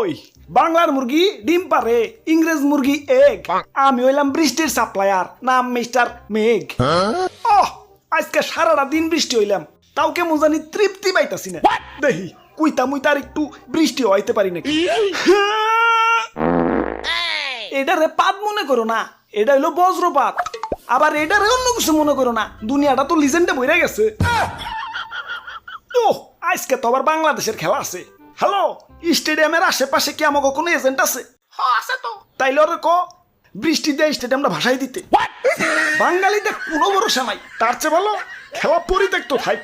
ওই বাংলার মুরগি ডিম পারে, ইংরেজ মুরগি এগ। আমি হইলাম বৃষ্টির সাপ্লায়ার, নাম মিস্টার মেঘ। আজকে সারাটা দিন বৃষ্টি হইলাম, তাও কেমন জানি তৃপ্তি পাইতাছি না। দেখি কুইতা মুই তার একটু বৃষ্টি হইতে পারি নাকি। এটারে পাত মনে করো না, এটা হইলো বজ্রপাত। আবার এটারে অন্য কিছু মনে করো না, দুনিয়াটা তো লিজেন্ডে বইরা গেছে। আজকে তো আবার বাংলাদেশের খেলা আছে। হ্যালো, স্টেডিয়ামের আশেপাশে কি আমাকে কোনো এজেন্ট আছে? আছে তো। তাইলে ওরে ক বৃষ্টি দিয়ে স্টেডিয়ামটা ভাসাই দিতে। বাঙালিদের কোনো ভরসা নাই, তার চেয়ে ভালো খেলা পরিত্যক্ত থাক।